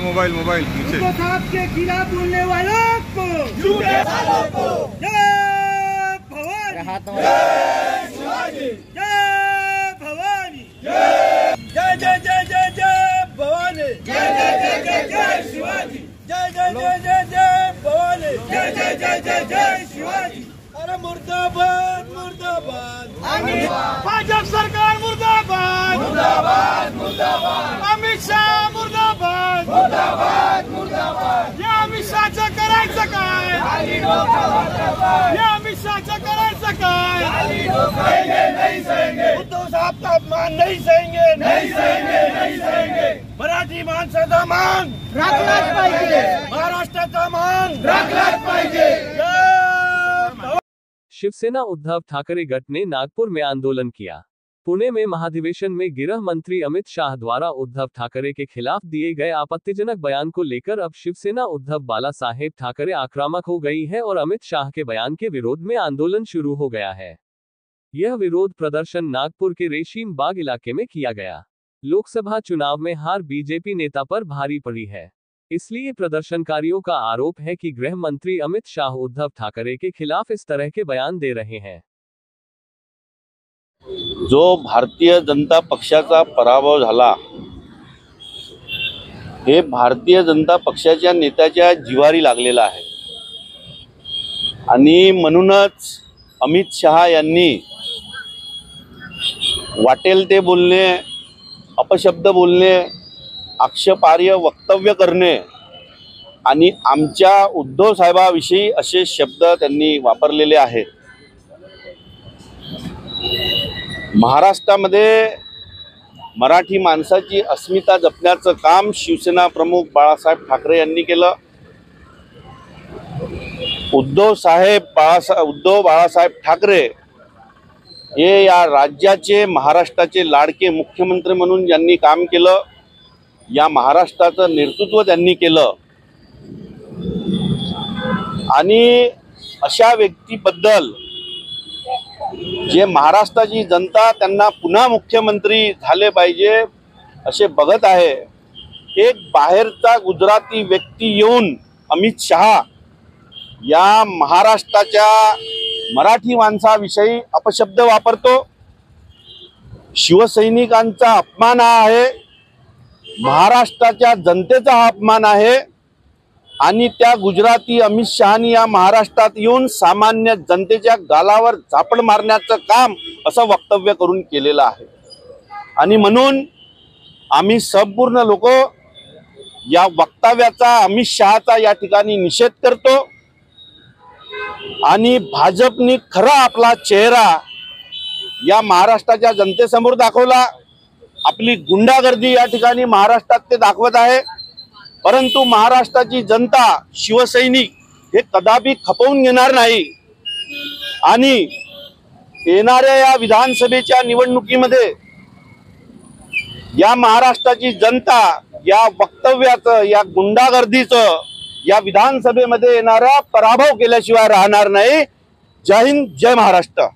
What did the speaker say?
Mobile mobile पीछे। साहब के खिलाफ बोलने वालों को, झूठे सालों को, जय भवानी, जय शिवाजी, जय भवानी, जय जय जय जय जय भवानी, जय जय जय जय जय शिवाजी, जय जय जय जय जय भवानी, जय जय जय जय जय शिवाजी। अरे मुर्दाबाद मुर्दाबाद, भाजप सरकार मुर्दाबाद मुर्दाबाद मुर्दाबाद, अमित शाह मुर्दाबाद मुर्दाबाद मुर्दाबाद। या अमित शहाचं करायचं काय, या अमित शहाचं करायचं काय, नहीं सहेंगे उद्धव साहब का अपमान, नहीं सहेंगे नहीं सहेंगे नहीं सहेंगे। मराठी माणसाचा मान राखलाच पाहिजे, महाराष्ट्राचा मान राखलाच पाहिजे। शिवसेना उद्धव ठाकरे गट ने नागपुर में आंदोलन किया। पुणे में महाधिवेशन में गृह मंत्री अमित शाह द्वारा उद्धव ठाकरे के खिलाफ दिए गए आपत्तिजनक बयान को लेकर अब शिवसेना उद्धव बाला साहेब ठाकरे आक्रामक हो गई है और अमित शाह के बयान के विरोध में आंदोलन शुरू हो गया है। यह विरोध प्रदर्शन नागपुर के रेशीम बाग इलाके में किया गया। लोकसभा चुनाव में हार बीजेपी नेता पर भारी पड़ी है, इसलिए प्रदर्शनकारियों का आरोप है कि गृह मंत्री अमित शाह उद्धव ठाकरे के खिलाफ इस तरह के बयान दे रहे हैं। जो भारतीय जनता पक्षाचा पराभव झाला, हे भारतीय जनता पक्षाच्या नेत्याच्या जिवारी लागलेला आहे आणि म्हणूनच अमित शाह यांनी वाटेल ते बोलणे, अपशब्द बोलणे, आक्षेपार्ह वक्तव्य करणे आणि आमच्या उद्धव साहेबाविषयी असे शब्द त्यांनी वापरलेले आहेत। महाराष्ट्रामध्ये मराठी माणसाची अस्मिता जपण्याचं काम शिवसेना प्रमुख बाळासाहेब ठाकरे यांनी केलं। उद्धव बाळासाहेब ठाकरे हे या राज्याचे, महाराष्ट्राचे लाडके मुख्यमंत्री म्हणून ज्यांनी काम केलं, या महाराष्ट्राचं नेतृत्व त्यांनी केलं आणि अशा व्यक्तीबद्दल जे महाराष्ट्राची जनता त्यांना पुन्हा मुख्यमंत्री झाले पाहिजे असे बघत आहे, एक बाहेरचा गुजराती व्यक्ती येऊन अमित शाह या महाराष्ट्राच्या मराठी माणसाविषयी अपशब्द वापरतो। शिवसैनिकांचा अपमान आहे, महाराष्ट्राच्या जनतेचा हा अपमान आहे आणि त्या गुजराती अमित शहानी या महाराष्ट्रात येऊन सामान्य जनतेच्या गालावर झापड मारण्याचं काम असं वक्तव्य करून केलेलं आहे। आणि म्हणून आम्ही संपूर्ण लोक या वक्तव्याचा, अमित शहाचा या ठिकाणी निषेध करतो आणि भाजपने खरा आपला चेहरा या महाराष्ट्राच्या जनतेसमोर दाखवला। आपली गुंडागर्दी या ठिकाणी महाराष्ट्रात ते दाखवत आहे, परंतु महाराष्ट्राची जनता, शिवसैनिक हे कदापि खपवून घेणार नाही आणि येणाऱ्या या विधानसभेच्या निवडणुकीमध्ये या महाराष्ट्राची जनता या वक्तव्याचं, या गुंडागर्दीचं या विधानसभेमध्ये येणारा पराभव केल्याशिवाय राहणार नाही। जय हिंद, जय महाराष्ट्र।